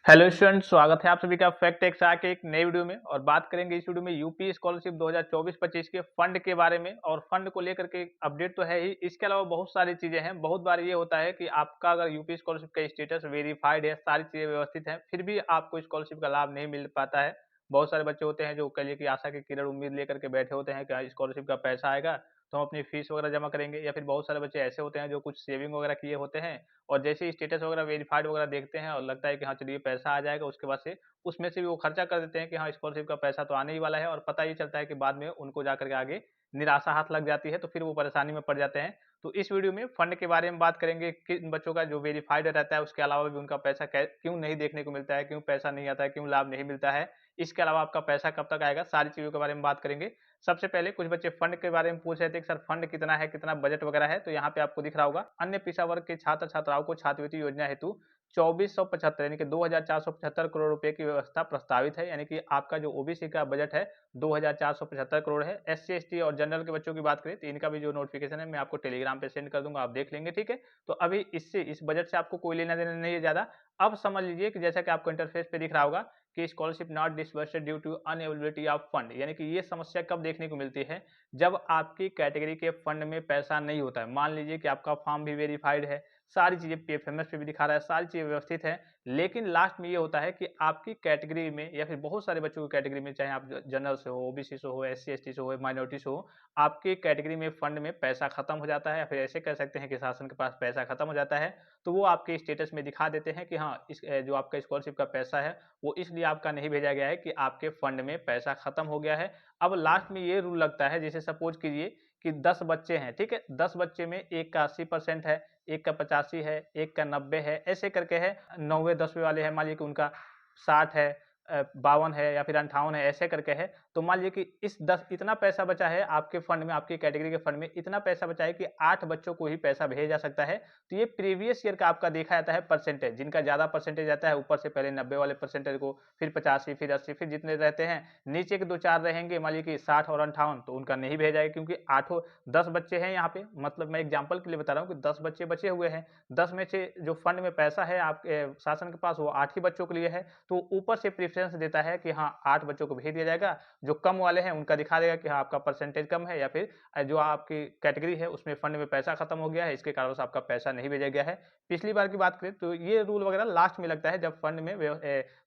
Hello student, स्वागत है आप सभी का फैक्ट एक्सा के एक नई वीडियो में। और बात करेंगे इस वीडियो में यूपी स्कॉलरशिप 2024-25 के फंड के बारे में। और फंड को लेकर के अपडेट तो है ही, इसके अलावा बहुत सारी चीजें हैं। बहुत बार ये होता है कि आपका अगर यूपी स्कॉलरशिप का स्टेटस वेरीफाइड है, सारी चीजें व्यवस्थित हैं, फिर भी आपको स्कॉलरशिप का लाभ नहीं मिल पाता है। बहुत सारे बच्चे होते हैं जो कह लिए कि आशा की किरण उम्मीद लेकर के बैठे होते हैं कि स्कॉलरशिप का पैसा आएगा तो हम अपनी फीस वगैरह जमा करेंगे, या फिर बहुत सारे बच्चे ऐसे होते हैं जो कुछ सेविंग वगैरह किए होते हैं और जैसे ही स्टेटस वगैरह वेरीफाइड वगैरह देखते हैं और लगता है कि हाँ चलिए पैसा आ जाएगा, उसके बाद से उसमें से भी वो खर्चा कर देते हैं कि हाँ स्कॉलरशिप का पैसा तो आने ही वाला है। और पता ही चलता है कि बाद में उनको जाकर के आगे निराशा हाथ लग जाती है, तो फिर वो परेशानी में पड़ जाते हैं। तो इस वीडियो में फंड के बारे में बात करेंगे, किन बच्चों का जो वेरीफाइड रहता है उसके अलावा भी उनका पैसा क्यों नहीं देखने को मिलता है, क्यों पैसा नहीं आता है, क्यों लाभ नहीं मिलता है, इसके अलावा आपका पैसा कब तक आएगा, सारी चीजों के बारे में बात करेंगे। सबसे पहले कुछ बच्चे फंड के बारे में पूछ रहे थे कि सर फंड कितना है, कितना बजट वगैरह है। तो यहाँ पे आपको दिख रहा होगा, अन्य पिछड़ा वर्ग के छात्र छात्राओं को छात्रवृत्ति योजना हेतु 2475 यानी कि 2475 करोड़ रुपए की व्यवस्था प्रस्तावित है। यानी कि आपका जो ओबीसी का बजट है 2475 करोड़ है। एससी एसटी और जनरल के बच्चों की बात करें तो इनका भी जो नोटिफिकेशन है मैं आपको टेलीग्राम पे सेंड कर दूंगा, आप देख लेंगे, ठीक है। तो अभी इससे इस बजट से आपको कोई लेना देना नहीं है ज्यादा। अब समझ लीजिए कि जैसा कि आपको इंटरफेस पे दिख रहा होगा कि scholarship not disbursed due to unavailability of fund, यानी कि ये समस्या कब देखने को मिलती है, जब आपकी कैटेगरी के फंड में पैसा नहीं होता है। मान लीजिए कि आपका फॉर्म भी वेरीफाइड है, सारी चीजें पीएफएमएस पे भी दिखा रहा है, सारी चीजें व्यवस्थित है, लेकिन लास्ट में ये होता है कि आपकी कैटेगरी में या फिर बहुत सारे बच्चों की कैटेगरी में, चाहे आप जनरल से हो, ओबीसी से हो, एससी एसटी से हो, माइनॉरिटी से हो, आपकी कैटेगरी में फंड में पैसा खत्म हो जाता है, या फिर ऐसे कह सकते हैं कि शासन के पास पैसा खत्म हो जाता है। तो वो आपके स्टेटस में दिखा देते हैं कि हाँ इस जो आपका स्कॉलरशिप का पैसा है वो इसलिए आपका नहीं भेजा गया है कि आपके फंड में पैसा खत्म हो गया है। अब लास्ट में ये रूल लगता है, जैसे सपोज कीजिए कि 10 बच्चे हैं, ठीक है, 10 बच्चे में एक का 80% है, एक का 85 है, एक का 90 है, ऐसे करके है। 9वें 10वें वाले हैं, मान लीजिए कि उनका 60 है, 52 है या फिर 58 है, ऐसे करके है। तो मान लीजिए कि इस 10 इतना पैसा बचा है आपके फंड में, आपकी कैटेगरी के फंड में इतना पैसा बचा है कि 8 बच्चों को ही पैसा भेजा जा सकता है। तो ये प्रीवियस ईयर का आपका देखा जाता है परसेंटेज, जिनका ज्यादा परसेंटेज आता है ऊपर से पहले 90 वाले परसेंटेज को, फिर 85, फिर 80, फिर जितने रहते हैं नीचे के 2-4 रहेंगे, मान लीजिए कि 60 और 58, तो उनका नहीं भेजा है, क्योंकि आठों 10 बच्चे हैं यहाँ पे। मतलब मैं एग्जाम्पल के लिए बता रहा हूँ कि 10 बच्चे बचे हुए हैं, 10 में से जो फंड में पैसा है आपके शासन के पास वो 8 ही बच्चों के लिए है। तो ऊपर से प्रेफरेंस देता है कि हाँ 8 बच्चों को भेज दिया जाएगा, जो कम वाले हैं उनका दिखा देगा कि हाँ आपका परसेंटेज कम है, या फिर जो आपकी कैटेगरी है उसमें फंड में पैसा खत्म हो गया है, इसके कारण से आपका पैसा नहीं भेजा गया है। पिछली बार की बात करें तो ये रूल वगैरह लास्ट में लगता है, जब फंड में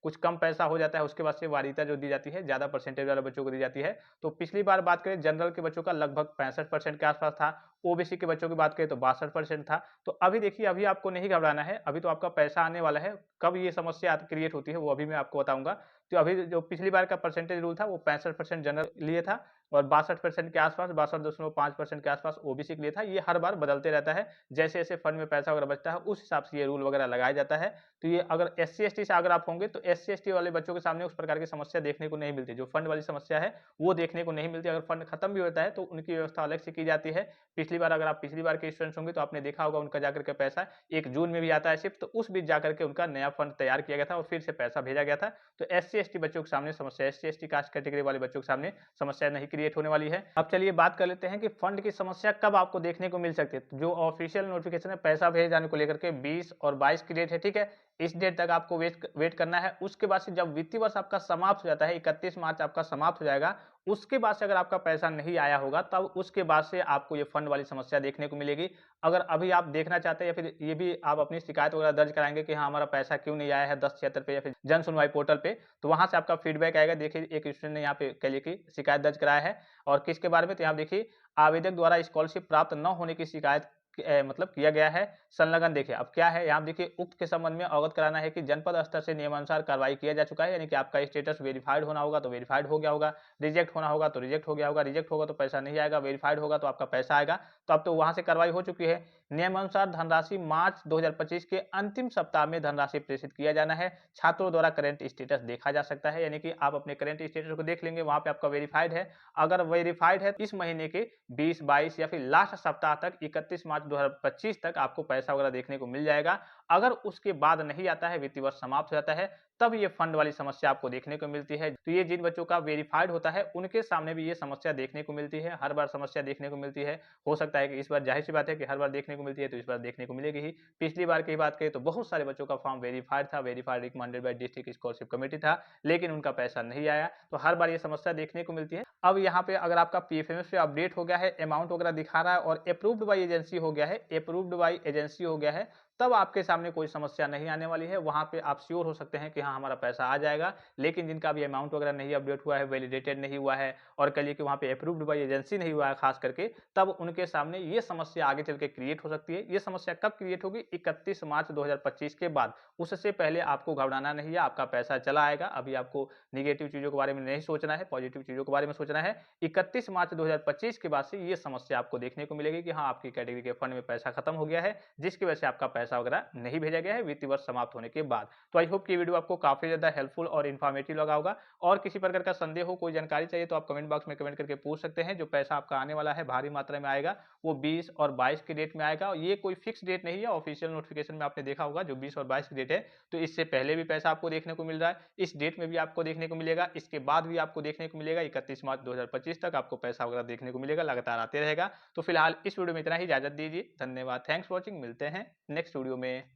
कुछ कम पैसा हो जाता है, उसके बाद से वारिता जो दी जाती है ज्यादा परसेंटेज वाले बच्चों को दी जाती है। तो पिछली बार बात करें जनरल के बच्चों का लगभग 65% के आसपास था, ओबीसी के बच्चों की बात करें तो 62% था। तो अभी देखिए, अभी आपको नहीं घबराना है, अभी तो आपका पैसा आने वाला है। कब ये समस्या क्रिएट होती है वो अभी मैं आपको बताऊंगा। तो अभी जो पिछली बार का परसेंटेज रूल था वो 65% जनरल लिए था और 62% के आसपास, 62.5% के आसपास ओबीसी के लिए था। ये हर बार बदलते रहता है, जैसे जैसे फंड में पैसा वगैरह बचता है उस हिसाब से ये रूल वगैरह लगाया जाता है। तो ये अगर एससी एसटी से अगर आप होंगे तो एससी एसटी वाले बच्चों के सामने उस प्रकार की समस्या देखने को नहीं मिलती, जो फंड वाली समस्या है वो देखने को नहीं मिलती। अगर फंड खत्म भी होता है तो उनकी व्यवस्था अलग से की जाती है। पिछली बार अगर आप पिछली बार के स्टूडेंट्स होंगे तो आपने देखा होगा उनका जाकर के पैसा 1 जून में भी आता है शिफ्ट, तो उस बीच जाकर के उनका नया फंड तैयार किया गया था और फिर से पैसा भेजा गया था। तो एससी एसटी बच्चों के सामने समस्या, एससी एसटी कास्ट कैटेगरी वाले बच्चों के सामने समस्या नहीं क्रिएट होने वाली है। अब चलिए बात कर लेते हैं कि फंड की समस्या कब आपको देखने को मिल सकती है। तो जो ऑफिशियल नोटिफिकेशन है पैसा भेजे जाने को लेकर के 20 और 22 की डेट है, ठीक है, इस डेट तक आपको वेट करना है। उसके बाद से जब वित्तीय वर्ष आपका समाप्त हो जाता है, 31 मार्च आपका समाप्त हो जाएगा, उसके बाद से अगर आपका पैसा नहीं आया होगा तब उसके बाद से आपको ये फंड वाली समस्या देखने को मिलेगी। अगर अभी आप देखना चाहते हैं या फिर ये भी आप अपनी शिकायत वगैरह दर्ज कराएंगे कि हाँ हमारा पैसा क्यों नहीं आया है 1076 पे या फिर जन सुनवाई पोर्टल पे, तो वहां से आपका फीडबैक आएगा। देखिए एक स्टूडेंट ने यहाँ पे कह लिए कि शिकायत दर्ज कराया है, और किसके बारे में, तो यहाँ देखिए आवेदक द्वारा स्कॉलरशिप प्राप्त न होने की शिकायत मतलब किया गया है संलग्न। देखिए अब क्या है, यहाँ देखिए उक्त के संबंध में अवगत कराना है कि जनपद स्तर से नियमानुसार कार्रवाई किया जा चुका है, यानी कि आपका स्टेटस वेरीफाइड होना होगा तो वेरीफाइड हो गया होगा, रिजेक्ट होना होगा तो रिजेक्ट हो गया होगा, रिजेक्ट होगा तो पैसा नहीं आएगा, वेरीफाइड होगा तो आपका पैसा आएगा। तो अब तो वहां से कार्रवाई हो चुकी है। नियमानुसार धनराशि मार्च 2025 के अंतिम सप्ताह में धनराशि प्रेषित किया जाना है। छात्रों द्वारा करंट स्टेटस देखा जा सकता है, यानी कि आप अपने करंट स्टेटस को देख लेंगे, वहां पे आपका वेरीफाइड है। अगर वेरीफाइड है इस महीने के 20, 22 या फिर लास्ट सप्ताह तक 31 मार्च 2025 तक आपको पैसा वगैरह देखने को मिल जाएगा। अगर उसके बाद नहीं आता है, वित्तीय वर्ष समाप्त हो जाता है, तब ये फंड वाली समस्या आपको देखने को मिलती है। तो ये जिन बच्चों का वेरिफाइड होता है, उनके सामने भी ये समस्या देखने को मिलती है। हर बार समस्या देखने को मिलती है। हो सकता है कि इस बार ज़ाहिर-सी बात है कि हर बार देखने को मिलती है, तो इस बार देखने को मिलेगी ही। पिछली बार की बात करें तो बहुत सारे बच्चों का फॉर्म वेरिफाइड था, verified recommended by district scholarship committee था, लेकिन उनका पैसा नहीं आया। तो हर बार ये समस्या देखने को मिलती है। अब यहाँ पे अगर आपका पीएफएमएस पे अपडेट हो गया है, अमाउंट वगैरह दिखा रहा है और अप्रूव्ड बाय एजेंसी हो गया है, अप्रूव्ड बाय एजेंसी हो गया है, तब आपके सामने कोई समस्या नहीं आने वाली है। वहाँ पे आप श्योर हो सकते हैं कि हाँ, हमारा पैसा आ जाएगा। लेकिन जिनका अभी अमाउंट वगैरह नहीं अपडेट हुआ है, वैलिडेटेड नहीं हुआ है और कहिए कि वहाँ पे अप्रूव्ड बाय एजेंसी नहीं हुआ है खास करके, तब उनके सामने ये समस्या आगे चल के क्रिएट हो सकती है। ये समस्या कब क्रिएट होगी? 31 मार्च 2025 के बाद। उससे पहले आपको घबराना नहीं है, आपका पैसा चला आएगा। अभी आपको नेगेटिव चीज़ों के बारे में नहीं सोचना है, पॉजिटिव चीज़ों के बारे में सोचना है। 31 मार्च 2025 के बाद से ये समस्या आपको देखने को मिलेगी कि हाँ, आपकी कैटेगरी के फंड में पैसा खत्म हो गया है, जिसकी वजह से आपका पैसा वगैरह नहीं भेजा गया है वित्तीय वर्ष समाप्त होने के बाद। तो आई होप कि ये वीडियो आपको काफ़ी ज़्यादा हेल्पफुल और इन्फॉर्मेटिव लगा होगा और किसी प्रकार का संदेह हो, कोई जानकारी चाहिए तो आप कमेंट बॉक्स में कमेंट करके पूछ सकते हैं। जो पैसा आपका आने वाला है भारी मात्रा में आएगा, वो 20 और 22 की डेट में आएगा और ये कोई फिक्स डेट नहीं है। ऑफिशियल नोटिफिकेशन में आपने देखा होगा जो 20 और 22 की डेट है, तो इससे पहले भी पैसा आपको देखने को मिल रहा है, इस डेट में भी आपको देखने को मिलेगा, इसके बाद भी आपको देखने को मिलेगा। 31 मार्च 2025 तक आपको पैसा वगैरह देखने को मिलेगा, लगातार आते रहेगा। तो फिलहाल इस वीडियो में इतना ही, इजाजत दीजिए। धन्यवाद, थैंक्स फॉर वॉचिंग। मिलते हैं नेक्स्ट वीडियो में।